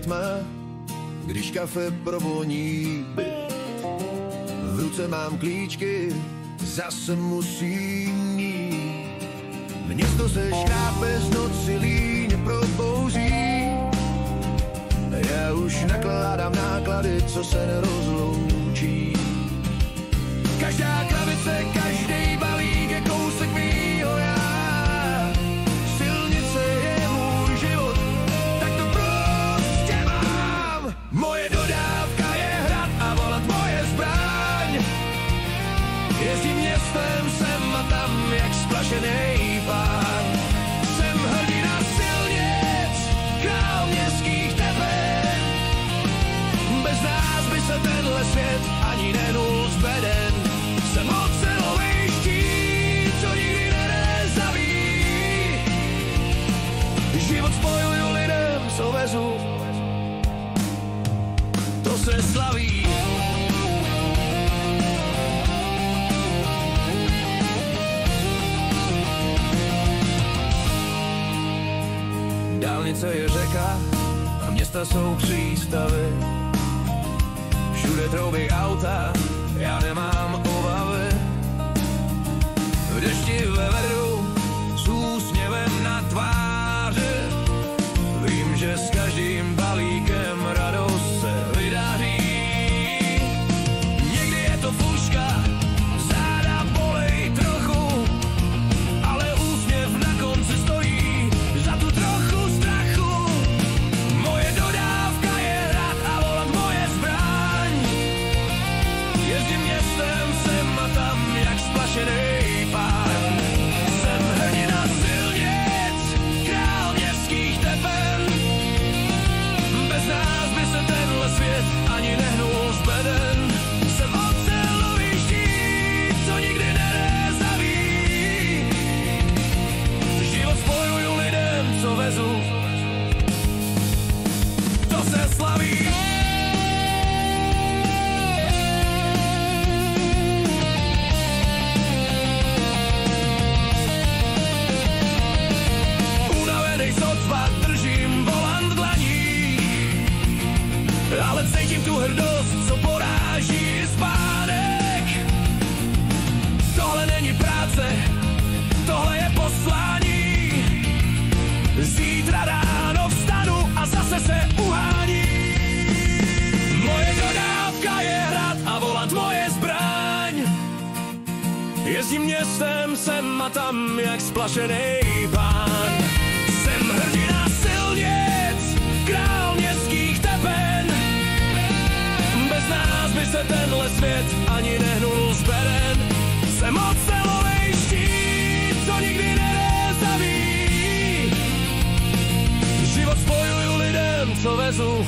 tma, když kafe provoní. V ruce mám klíčky, zase musím jít. Město se škrápe, z noci líně probouzí. Já už nakládám náklady, co se nerozloučí. Každá krabice, každý balík je kousek mýho já. Silnice je můj život, tak to prostě mám. Moje dodávka je hrad a volant moje zbraň. Jezdím městem sem a tam, jak splašenej pán. Jsem hrdina silnic, král městských tepen. Bez nás by se tenhle svět ani nenul z beden. Jsem ocelovej štít, co nikdy nezaví. Život spojuju lidem, co vezu, to se slaví. Dálnice je řeka a města jsou přístavy. Všude troubí auta, já nemám obavy. V dešti ve vedru s úsměvem na tváři. Vím, že s každým balíkem radost se vydaří. Někdy je to fuška, záda bolej trochu, ale úsměv na konci stojí za tu trochu strachu. Moje dodávka je hrad a volant moje zbraň. Jezdím městem sem a tam, jak splašenej pán. Jsem hrdina silnic, král městských tepen. Bez nás by se tenhle svět ani nehnul z beden. Jsem ocelový štít, co nikdy nezaví. Život spojuju lidem, co vezu, to se slaví. Unavenej sotva držím volant dlaní, ale cítím tu hrdost, co poráží spánek. Tohle není práce, tohle je poslání. Zítra ráno vstanu a zase se uhání. Moje dodávka je hrad a volant moje zbraň. Jezdím městem sem a tam, jak splašenej pán. Jsem hrdina silnic, král městských tepen. Bez nás by se tenhle svět ani nehnul z beden. Jsem ocelovej štít, co nikdy nezaví. Život spojuju lidem, co vezu,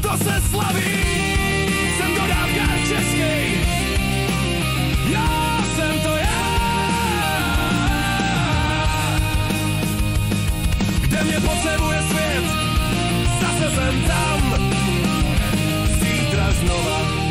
to se slaví. Jsem dodávkář český, já jsem to já. Kde mě potřebuje svět, zase jsem tam. Zítra znova